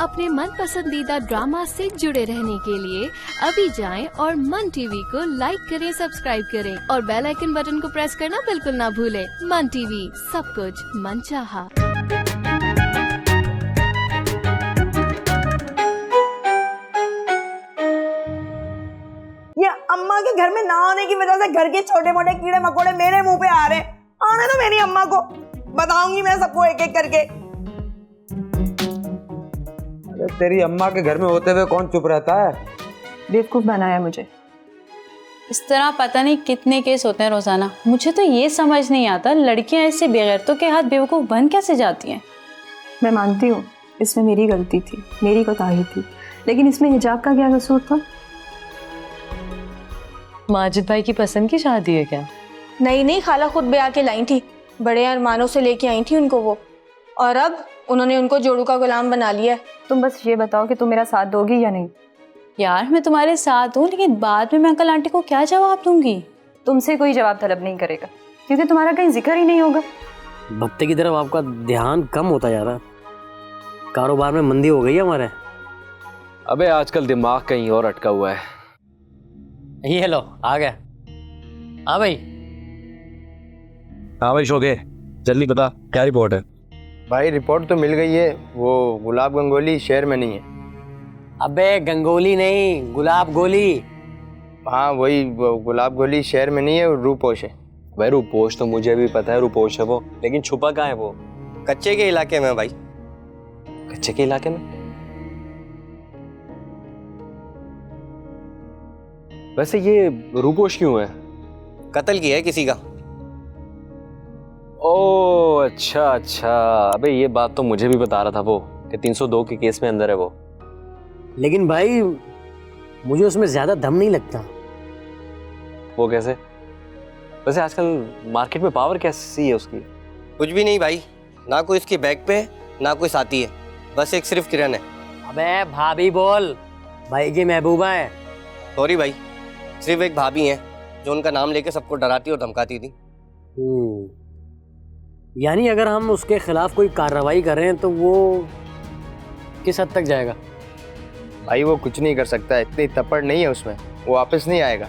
अपने मन पसंदीदा ड्रामा से जुड़े रहने के लिए अभी जाएं और मन टीवी को लाइक करें, सब्सक्राइब करें और बेल आइकन बटन को प्रेस करना बिल्कुल ना भूलें। मन टीवी, सब कुछ मनचाहा। ये अम्मा के घर में ना आने की वजह से घर के छोटे मोटे कीड़े मकोड़े मेरे मुंह पे आ रहे। आने दो मेरी अम्मा को, बताऊंगी मैं सबको एक एक करके। तेरी अम्मा के घर में होते हुए कौन चुप रहता है? बेवकूफ बनाया मुझे। इस तरह पता नहीं कितने केस होते हैं रोजाना। मुझे तो ये समझ नहीं आता लड़कियां ऐसे बेगैरतों के हाथ बेवकूफ बन कैसे जाती हैं। मैं मानती हूँ इसमें मेरी गलती थी, मेरी कोताही थी, लेकिन इसमें हिजाब का क्या कसूर था? माजिद भाई की पसंद की शादी है क्या? नहीं, खाला खुद ब्याह के लाई थी, बड़े अरमानों से लेके आई थी उनको वो, और अब उन्होंने उनको जोड़ू का गुलाम बना लिया है। तुम बस ये बताओ कि तुम मेरा साथ दोगी या नहीं। यार मैं तुम्हारे साथ हूँ, लेकिन बाद में मैं अंकल आंटी को क्या जवाब दूंगी? तुमसे कोई जवाब तलब नहीं करेगा, क्योंकि तुम्हारा कहीं जिक्र ही नहीं होगा। भत्ते की तरफ आपका ध्यान कम होता जा रहा है। कारोबार में मंदी हो गई है हमारे। अबे आजकल दिमाग कहीं और अटका हुआ है। ये लो आ गया। हाँ भाई। हाँ भाई शोगे, जल्दी बता क्या रिपोर्ट है? भाई रिपोर्ट तो मिल गई है, वो गुलाब गंगोली शहर में नहीं है। अबे गंगोली नहीं, गुलाब गोली। हाँ वही, वो गुलाब गोली शहर में नहीं है, वो रूपोश है। भाई रूपोश तो मुझे भी पता है, रूपोश है वो, लेकिन छुपा कहाँ है वो? कच्चे के इलाके में भाई। कच्चे के इलाके में? वैसे ये रूपोश क्यों है? कत्ल किया है किसी का। ओह अच्छा अच्छा, अबे ये बात तो मुझे भी बता रहा था वो कि 302 के केस में अंदर है वो। लेकिन भाई मुझे उसमें ज्यादा दम नहीं लगता। वो कैसे? वैसे आजकल मार्केट में पावर कैसी है उसकी? कुछ भी नहीं भाई, ना कोई इसकी बैक पे ना कोई साथी है, बस एक सिर्फ किरण है। अबे भाभी बोल, भाई की महबूबा है। सॉरी भाई, सिर्फ एक भाभी है जो उनका नाम लेके सबको डराती और धमकाती थी। यानी अगर हम उसके खिलाफ कोई कार्रवाई करें तो वो किस हद तक जाएगा? भाई वो कुछ नहीं कर सकता, इतनी तपड़ नहीं है उसमें, वो वापस नहीं आएगा।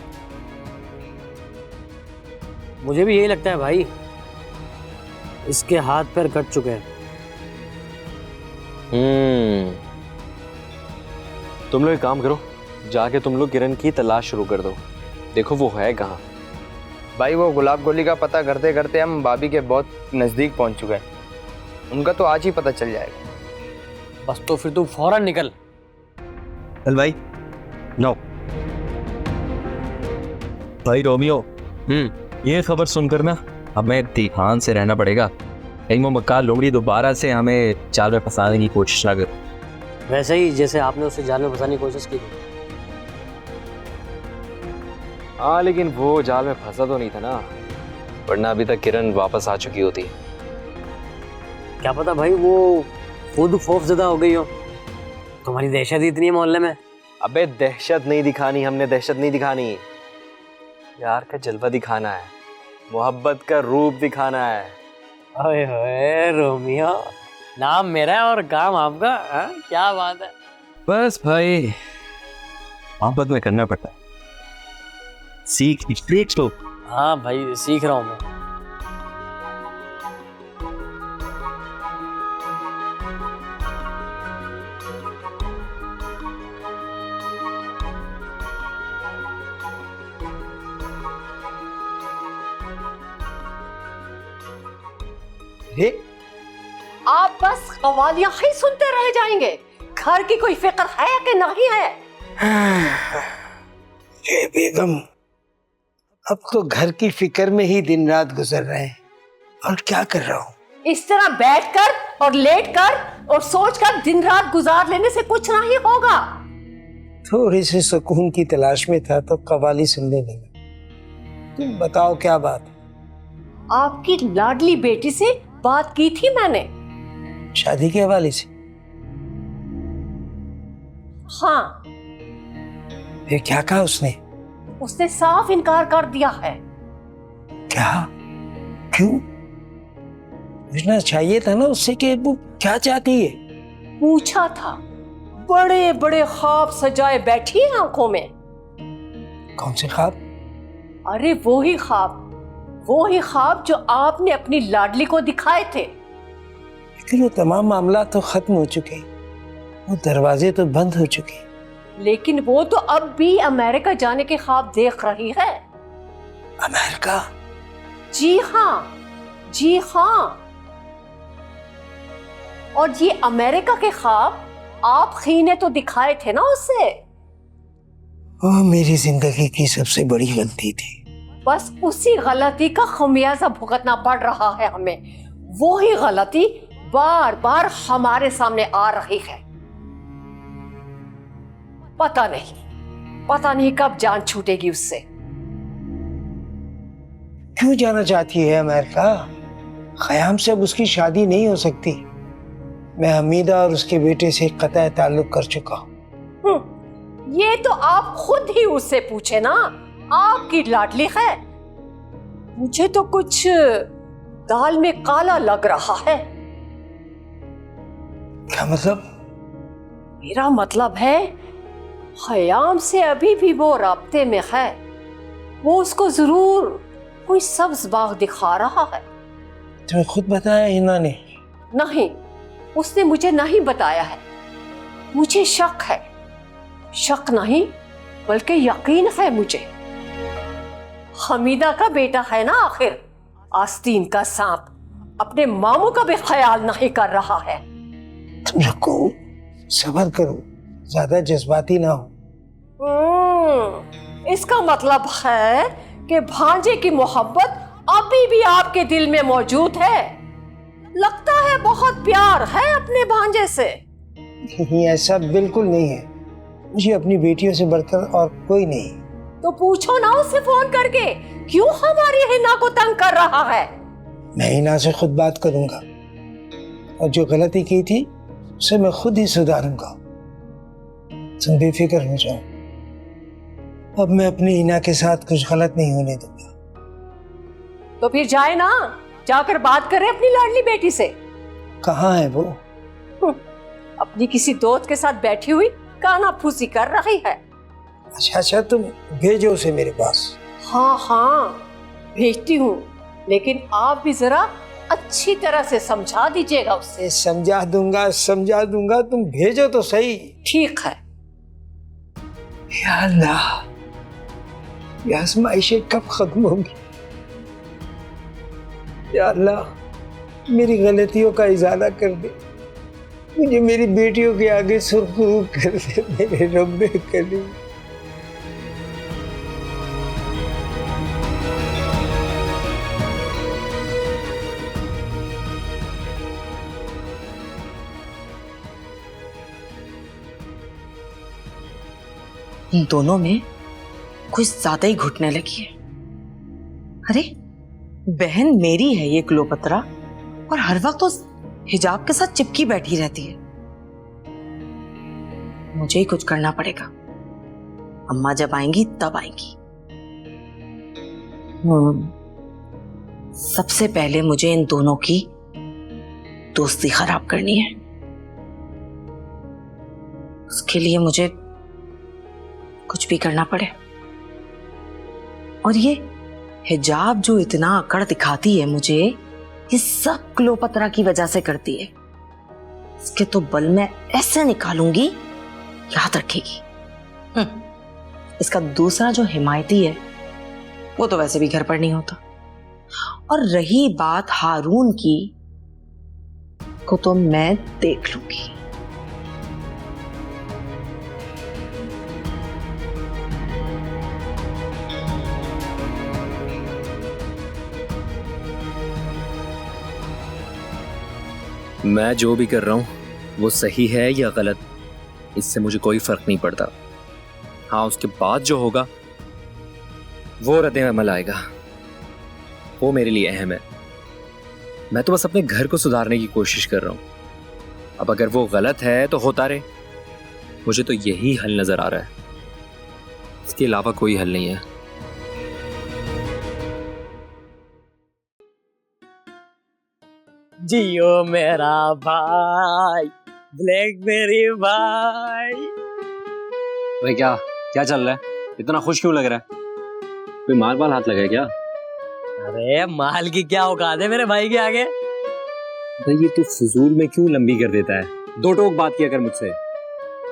मुझे भी यही लगता है भाई, इसके हाथ पैर कट चुके हैं। तुम लोग एक काम करो, जाके तुम लोग किरण की तलाश शुरू कर दो, देखो वो है कहाँ। भाई वो गुलाब गोली का पता करते करते हम भाभी के बहुत नजदीक पहुंच चुके हैं, उनका तो आज ही पता चल जाएगा। बस तो फिर तू फौरन निकल। चल भाई। नो भाई रोमियो, ये खबर सुनकर ना हमें ध्यान से रहना पड़ेगा, कहीं वो मक्कार लोमड़ी दोबारा से हमें जाल में फंसाने की कोशिश ना कर। वैसे ही जैसे आपने उसे जाल में फंसाने की कोशिश की थी। हाँ लेकिन वो जाल में फंसा तो नहीं था ना, वरना अभी तक किरण वापस आ चुकी होती। क्या पता भाई वो खुद खौफजदा हो गई हो। तुम्हारी दहशत ही इतनी है मोहल्ले में। अबे दहशत नहीं दिखानी हमने, दहशत नहीं दिखानी, प्यार का जलवा दिखाना है, मोहब्बत का रूप दिखाना है। ओए होए रोमियो, नाम मेरा है और काम आपका। हाँ क्या बात है। बस भाई मोहब्बत में करना पड़ता है, सीख लो। हाँ भाई सीख रहा हूँ मैं। आप बस कवालियां ही सुनते रह जाएंगे, घर की कोई फिक्र है कि नहीं है? ये बेगम, अब तो घर की फिक्र में ही दिन रात गुजर रहे हैं, और क्या कर रहा हूँ। इस तरह बैठकर और लेटकर और सोचकर दिन रात गुजार लेने से कुछ नहीं होगा। थोड़ी सी सुकून की तलाश में था तो कवाली सुनने लगा। तुम बताओ क्या बात? आपकी लाडली बेटी से बात की थी मैंने, शादी के हवाले से। हाँ। फिर क्या कहा उसने? उसने साफ इनकार कर दिया है। क्या? क्यों? पूछना चाहिए था ना उससे कि वो क्या चाहती है। पूछा था बड़े बड़े ख्वाब सजाए बैठी है आंखों में। कौन से ख्वाब? अरे वो ही ख्वाब जो आपने अपनी लाडली को दिखाए थे। लेकिन वो तमाम मामला तो खत्म हो चुके, वो दरवाजे तो बंद हो चुके। लेकिन वो तो अब भी अमेरिका जाने के ख्वाब देख रही है। अमेरिका? जी हाँ। और ये अमेरिका के ख्वाब आप ही ने तो दिखाए थे ना उसे। वो मेरी जिंदगी की सबसे बड़ी गलती थी। बस उसी गलती का खमियाजा भुगतना पड़ रहा है हमें। वो ही गलती बार बार हमारे सामने आ रही है। पता नहीं कब जान छूटेगी उससे। क्यों जाना चाहती है अमेरिका? ख़याम से अब उसकी शादी नहीं हो सकती। मैं हमीदा और उसके बेटे से कतई ताल्लुक कर चुका हूँ। ये तो आप खुद ही उससे पूछे ना, आपकी लाडली है। मुझे तो कुछ दाल में काला लग रहा है। क्या मतलब? मेरा मतलब है ख़याम से अभी भी वो राब्ते में है। वो उसको जरूर कोई सब्ज बाग दिखा रहा है। तुम्हें खुद बताया इन्होंने? नहीं, उसने मुझे नहीं बताया है। मुझे शक नहीं बल्कि यकीन है मुझे। हमीदा का बेटा है ना आखिर। आस्तीन का सांप अपने मामू का भी ख्याल नहीं कर रहा है। तुम रखो, सब्र करो, ज्यादा जज्बाती ना हो। इसका मतलब है कि भांजे की मोहब्बत अभी भी आपके दिल में मौजूद है। लगता है बहुत प्यार है अपने भांजे से। नहीं, ऐसा बिल्कुल नहीं है। मुझे अपनी बेटियों से बढ़कर और कोई नहीं। तो पूछो ना उससे फोन करके, क्यों हमारी हिना को तंग कर रहा है। मैं हिना से खुद बात करूंगा और जो गलती की थी उसे मैं खुद ही सुधारूंगा। तुम बेफिक्र हो जाओ। अब मैं अपनी हिना के साथ कुछ गलत नहीं होने दूंगा। तो फिर जाए ना, जाकर बात करे अपनी लाडली बेटी से। कहाँ है वो? अपनी किसी दोस्त के साथ बैठी हुई काना फूसी कर रही है। अच्छा, तुम भेजो उसे मेरे पास। हाँ भेजती हूँ, लेकिन आप भी जरा अच्छी तरह से समझा दीजिएगा उससे। समझा दूंगा, तुम भेजो तो सही। ठीक है। या अल्लाह, ये आज़माइशें कब खत्म होंगी? या अल्लाह, मेरी गलतियों का इजाला कर दे, मुझे मेरी बेटियों के आगे सुरखरू कर दे मेरे रब्बे करीम। इन दोनों में कुछ ज्यादा ही घुटने लगी है। अरे बहन मेरी है ये क्लोपत्रा, और हर वक्त तो हिजाब के साथ चिपकी बैठी रहती है। मुझे ही कुछ करना पड़ेगा। अम्मा जब आएंगी तब आएंगी। सबसे पहले मुझे इन दोनों की दोस्ती खराब करनी है। उसके लिए मुझे कुछ भी करना पड़े। और ये हिजाब जो इतना अकड़ दिखाती है मुझे, ये सब क्लोपत्रा की वजह से करती है। इसके तो बल मैं ऐसे निकालूंगी, याद रखेगी। इसका दूसरा जो हिमायती है वो तो वैसे भी घर पर नहीं होता। और रही बात हारून की, को तो मैं देख लूंगी। मैं जो भी कर रहा हूँ वो सही है या गलत, इससे मुझे कोई फर्क नहीं पड़ता। हाँ, उसके बाद जो होगा वो रद्द अमल आएगा, वो मेरे लिए अहम है। मैं तो बस अपने घर को सुधारने की कोशिश कर रहा हूँ। अब अगर वो गलत है तो होता रहे, मुझे तो यही हल नजर आ रहा है। इसके अलावा कोई हल नहीं है। जियो मेरा भाई, ब्लैकबेरी भाई। भाई क्या क्या चल रहा है? इतना खुश क्यों लग रहा है? कोई माल हाथ लगा है क्या? अरे माल की क्या औकात है मेरे भाई के आगे। भाई ये तू फजूल में क्यों लंबी कर देता है? दो टोक बात किया कर मुझसे,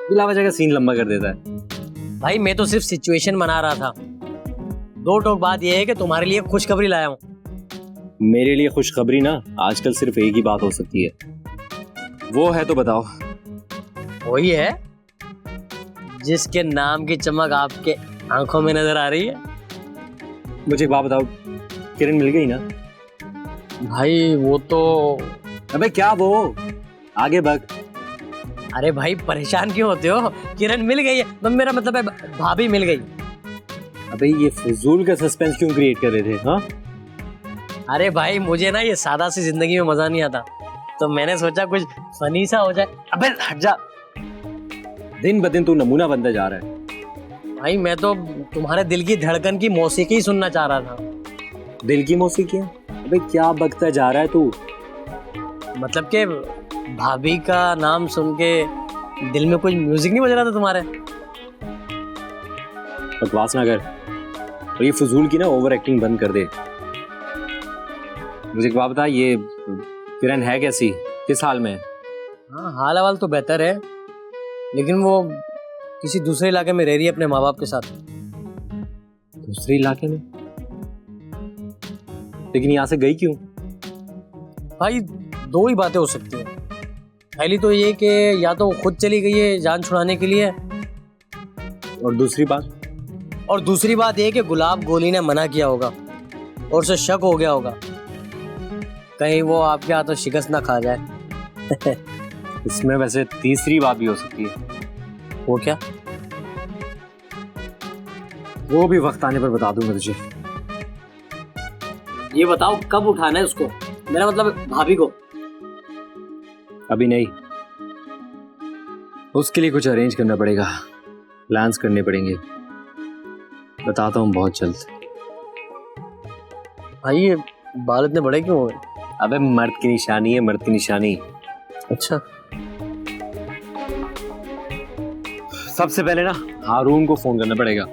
बिला वजह का सीन लंबा कर देता है। भाई मैं तो सिर्फ सिचुएशन बना रहा था। दो टोक बात यह है कि तुम्हारे लिए खुशखबरी लाया हूँ। मेरे लिए खुशखबरी ना आजकल सिर्फ एक ही बात हो सकती है, वो है तो बताओ। वही है जिसके नाम की चमक आपके आंखों में नजर आ रही है। मुझे एक बात बताओ, किरण मिल गई ना? भाई वो तो, अबे क्या वो, आगे बढ़। अरे भाई परेशान क्यों होते हो? किरण मिल गई है, तो मेरा मतलब है भाभी मिल गई। अबे ये फजूल का सस्पेंस क्यों क्रिएट कर रहे थे? हाँ अरे भाई मुझे ना ये सादा सी जिंदगी में मजा नहीं आता, तो मैंने सोचा कुछ फनी सा हो जाए। अबे हट जा, दिन ब दिन तू नमूना बनता जा रहा है। भाई मैं तो तुम्हारे दिल की धड़कन की मौसीकी ही सुनना चाह रहा था। दिल की मौसीकी? अबे क्या बकता जा रहा है तू? मतलब कि भाभी का नाम सुन के दिल में कुछ म्यूजिक नहीं बज रहा था तुम्हारे? बकवास ना कर, और ये फजूल की ना ओवर एक्टिंग बंद कर दे। मुझे एक बात बता, ये किरण है कैसी, किस हाल में है? हाँ हाल हवाल तो बेहतर है, लेकिन वो किसी दूसरे इलाके में रह रही है अपने माँ बाप के साथ। दूसरे इलाके में? लेकिन यहाँ से गई क्यों? भाई दो ही बातें हो सकती हैं। पहली तो ये कि या तो खुद चली गई है जान छुड़ाने के लिए, और दूसरी बात ये कि गुलाब गोली ने मना किया होगा और उसे शक हो गया होगा कहीं वो आपके हाथों शिकस्त ना खा जाए। इसमें वैसे तीसरी बात भी हो सकती है। वो क्या? वो भी वक्त आने पर बता दूंगा तुझे। ये बताओ कब उठाना है उसको, मेरा मतलब भाभी को। अभी नहीं, उसके लिए कुछ अरेंज करना पड़ेगा, प्लान्स करने पड़ेंगे। बताता हूँ बहुत जल्द। भाई ये बाल इतने बड़े क्यों हो गए? अबे मर्द की निशानी है, मर्द की निशानी। अच्छा, सबसे पहले ना हारून को फोन करना पड़ेगा,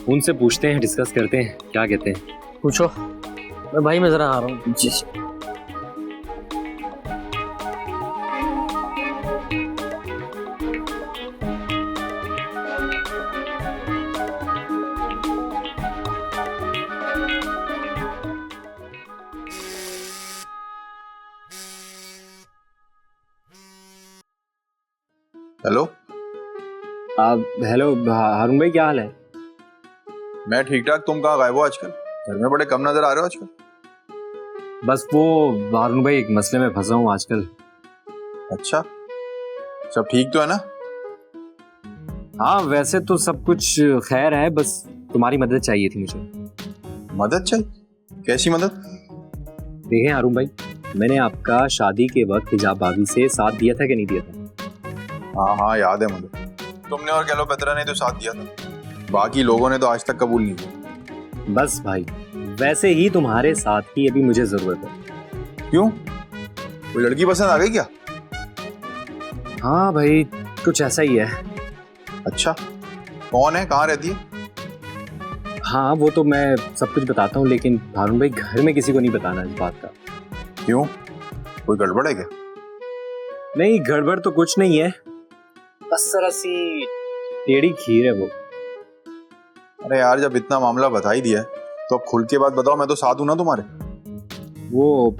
उनसे पूछते हैं, डिस्कस करते हैं, क्या कहते हैं। पूछो। भाई मैं जरा आ रहा हूँ। जी। हेलो। हेलो हारून भाई, क्या हाल है? मैं ठीक ठाक, तुम कहाँ गायब हो आजकल? घर में बड़े कम नजर आ रहे हो आजकल। बस वो हारून भाई एक मसले में फंसा हूँ आजकल। अच्छा, सब ठीक तो है ना? हाँ वैसे तो सब कुछ खैर है, बस तुम्हारी मदद चाहिए थी मुझे। मदद चाहिए? कैसी मदद? देखें हारून भाई, मैंने आपका शादी के वक्त हिजाब भाभी से साथ दिया था कि नहीं दिया था? हाँ याद है मुझे। तुमने और कैलोपेत्रा ने तो साथ दिया था, बाकी लोगों ने तो आज तक कबूल नहीं किया। बस भाई वैसे ही तुम्हारे साथ की अभी मुझे जरूरत है। क्यों, कोई लड़की पसंद आ गई क्या? हाँ भाई कुछ ऐसा ही है। अच्छा, कौन है, कहाँ रहती है? हाँ वो तो मैं सब कुछ बताता हूँ, लेकिन हारून भाई घर में किसी को नहीं बताना इस बात का। क्यों, कोई गड़बड़ है क्या? नहीं गड़बड़ तो कुछ नहीं है, बस जरा सी टेढ़ी खीर है वो। अरे यार, जब इतना मामला बता ही दिया है तो अब खुल के बात बताओ, मैं तो साथ हूं ना तुम्हारे। वो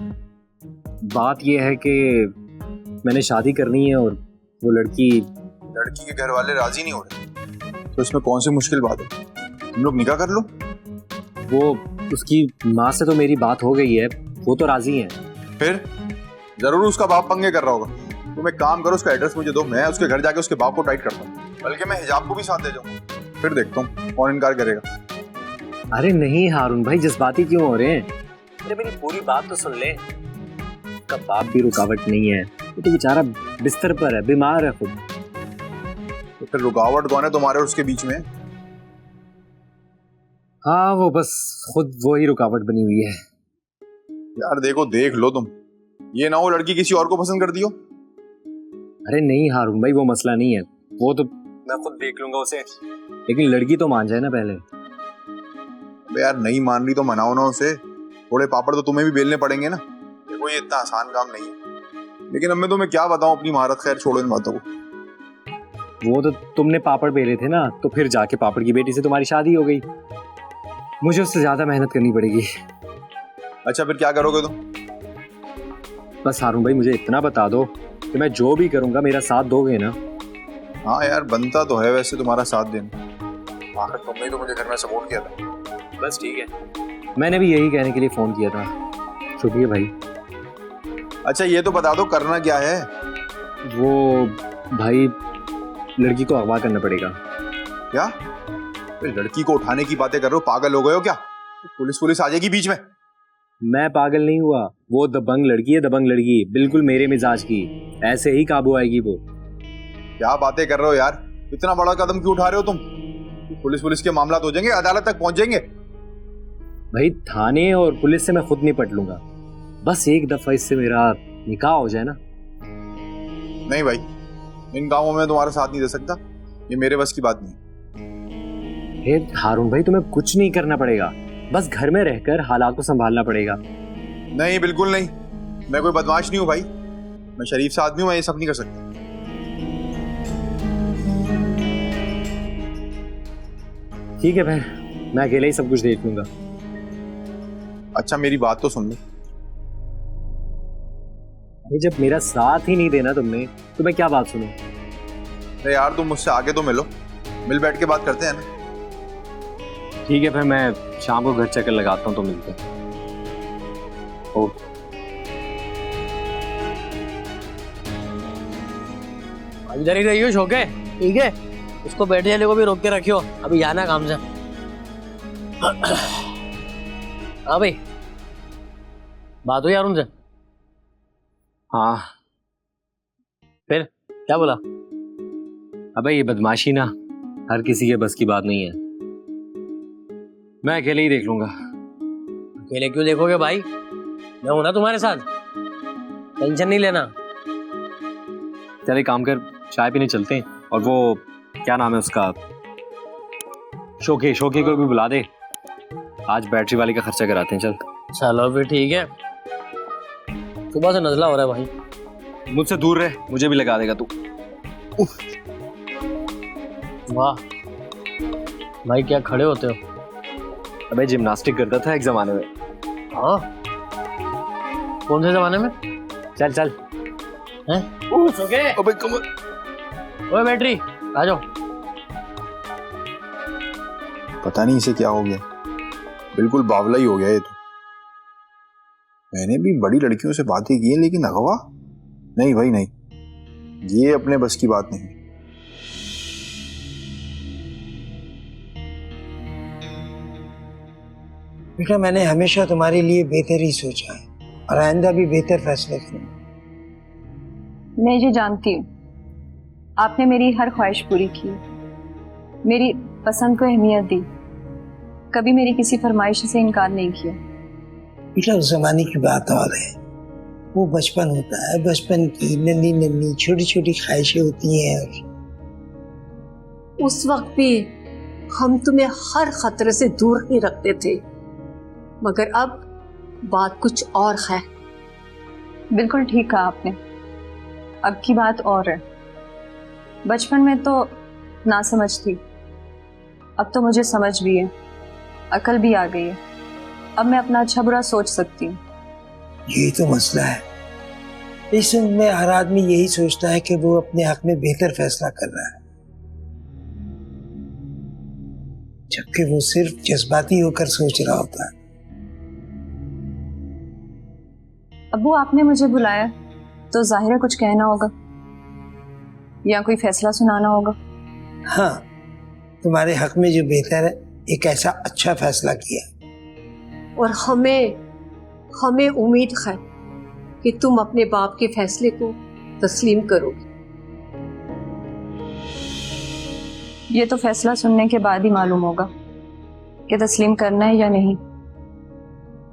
बात ये है कि मैंने शादी करनी है और वो लड़की के घर वाले राजी नहीं हो रहे, तो इसमें कौन सी मुश्किल बात है? तुम लोग निकाह कर लो। वो उसकी माँ से तो मेरी बात हो गई है, वो तो राजी है। फिर जरूर उसका बाप पंगे कर रहा होगा। तुम एक काम करो, उसका एड्रेस मुझे दो, मैं उसके घर जाके उसके बाप को टाइट करता हूँ, बल्कि मैं हिजाब को भी साथ ले जाऊंगा। फिर देखता हूँ कौन इनकार करेगा। अरे नहीं हारून भाई, जज्बाती क्यों हो रहे हैं? अरे मेरी पूरी बात तो सुन ले। उसका बाप भी रुकावट नहीं है, वो तो बेचारा बिस्तर पर है, बीमार है खुद। तो फिर रुकावट कौन है तुम्हारे और उसके बीच में? हाँ वो बस खुद वो ही रुकावट बनी हुई है। यार देखो, देख लो तुम, ये ना हो लड़की किसी और को पसंद कर दियो। अरे नहीं हारून भाई, वो मसला नहीं है, वो तो मैं खुद देख लूंगा उसे, लेकिन लड़की तो मान जाए ना पहले। अबे यार नहीं मान रही तो मनाओ ना उसे, थोड़े पापड़ तो तुम्हें भी बेलने पड़ेंगे ना। देखो ये इतना आसान काम नहीं है, लेकिन अब मैं तुम्हें क्या बताऊं अपनी महारत। खैर छोड़ो इन बातों को। वो तो तुमने पापड़ बेले थे ना, तो फिर जाके पापड़ की बेटी से तुम्हारी शादी हो गई। मुझे उससे ज्यादा मेहनत करनी पड़ेगी। अच्छा फिर क्या करोगे तुम? बस हारून भाई मुझे इतना बता दो कि मैं जो भी करूंगा मेरा साथ दोगे ना? हाँ यार बनता तो है वैसे तुम्हारा साथ देना, आखिर तुमने तो मुझे घर में सपोर्ट किया था। बस ठीक है, मैंने भी यही कहने के लिए फोन किया था। शुक्रिया भाई। अच्छा ये तो बता दो करना क्या है? वो भाई लड़की को अगवा करना पड़ेगा। क्या? लड़की को उठाने की बातें कर रहे हो? पागल हो गए हो क्या? पुलिस आ जाएगी बीच में। मैं पागल नहीं हुआ, वो दबंग लड़की है, दबंग लड़की, बिल्कुल मेरे मिजाज की, ऐसे ही काबू आएगी वो। क्या बातें कर रहे हो यार, इतना बड़ा कदम क्यों उठा रहे हो तुम? पुलिस के मामला हो जाएंगे, अदालत तक पहुंच जाएंगे। भाई थाने और पुलिस से मैं खुद निपट लूंगा, बस एक दफा इससे मेरा निकाह हो जाए ना। नहीं भाई, इन कामों में तुम्हारा साथ नहीं दे सकता, ये मेरे बस की बात नहीं। हारून भाई तुम्हें कुछ नहीं करना पड़ेगा, बस घर में रहकर हालात को संभालना पड़ेगा। नहीं बिल्कुल नहीं, मैं कोई बदमाश नहीं हूँ भाई, मैं शरीफ सा आदमी हूँ, मैं ये सब नहीं कर सकता। ठीक है भाई, मैं अकेले ही सब कुछ देख लूंगा। अच्छा मेरी बात तो सुन लो। जब मेरा साथ ही नहीं देना तुमने तो मैं क्या बात सुनूं? अरे यार तुम मुझसे आगे तो मिलो, मिल बैठ के बात करते हैं ना। ठीक है फिर मैं शाम को घर चक्कर लगाता हूँ तो मिलते हैं। ओके। इधर ही रहियो शोके, ठीक है? उसको बैठे वाले को भी रोक के रखियो, अभी जाना काम से। हाँ भाई, बात हुई यार उनसे? हाँ। फिर क्या बोला? अबे ये बदमाशी ना हर किसी के बस की बात नहीं है, मैं अकेले ही देख लूंगा। अकेले क्यों देखोगे भाई, मैं हूं ना तुम्हारे साथ, टेंशन नहीं लेना। चल एक काम कर, चाय पीने चलते हैं, और वो क्या नाम है उसका, शोके को भी बुला दे, आज बैटरी वाली का खर्चा कराते हैं। चल चलो फिर ठीक है, सुबह से नजला हो रहा है भाई। मुझसे दूर रह, मुझे भी लगा देगा तू। वाह भाई क्या खड़े होते हो। अबे जिम्नास्टिक करता था एक जमाने में। हाँ कौन से जमाने में? चल चल। हैं? ओके। अबे कमर, ओए बैटरी आ जाओ। पता नहीं इसे क्या हो गया, बिल्कुल बावला ही हो गया ये तो। मैंने भी बड़ी लड़कियों से बातें की है, लेकिन अगवा नहीं भाई नहीं, ये अपने बस की बात नहीं। बेटा मैंने हमेशा तुम्हारे लिए बेहतर ही सोचा है और आइंदा भी बेहतर फैसले करूंगा। मैं ये जानती हूँ, आपने मेरी हर ख्वाहिश पूरी की, मेरी पसंद को अहमियत दी, कभी मेरी किसी फरमाइश से इनकार नहीं किया। बेटा उस जमाने की बात और है, वो बचपन होता है, बचपन की नन्ही नन्ही छोटी छोटी ख्वाहिशें होती हैं। उस वक्त भी हम तुम्हें हर खतरे से दूर ही रखते थे, मगर अब बात कुछ और है। बिल्कुल ठीक कहा आपने, अब की बात और है। बचपन में तो ना समझ थी, अब तो मुझे समझ भी है, अकल भी आ गई है, अब मैं अपना अच्छा बुरा सोच सकती हूँ। यही तो मसला है, इस उम्र में हर आदमी यही सोचता है कि वो अपने हक में बेहतर फैसला कर रहा है, जबकि वो सिर्फ जज्बाती होकर सोच रहा होता है। अब्बू आपने मुझे बुलाया तो जाहिर है कुछ कहना होगा या कोई फैसला सुनाना होगा। हाँ, तुम्हारे हक में जो बेहतर है, एक ऐसा अच्छा फैसला किया, और हमें उम्मीद है कि तुम अपने बाप के फैसले को तस्लीम करोगे। ये तो फैसला सुनने के बाद ही मालूम होगा कि तस्लीम करना है या नहीं।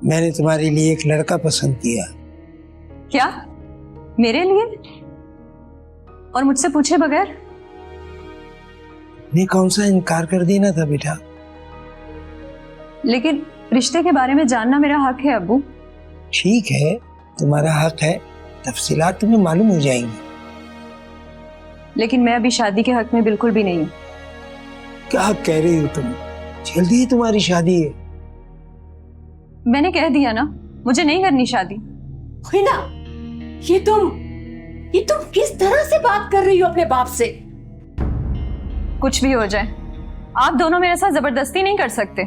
मैंने तुम्हारे लिए एक लड़का पसंद किया। क्या? मेरे लिए? और मुझसे पूछे बगैर? ने कौन सा इनकार कर देना था बेटा? लेकिन रिश्ते के बारे में जानना मेरा हक है अब्बू। ठीक है, तुम्हारा हक है, तफसीलात तुम्हें मालूम हो जाएंगी। लेकिन मैं अभी शादी के हक में बिल्कुल भी नहीं हूँ। क्या कह रही हो तुम? जल्दी ही तुम्हारी शादी है। मैंने कह दिया ना, मुझे नहीं करनी शादी। हिना, ये तुम किस तरह से बात कर रही हो अपने बाप से? कुछ भी हो जाए, आप दोनों मेरे साथ जबरदस्ती नहीं कर सकते।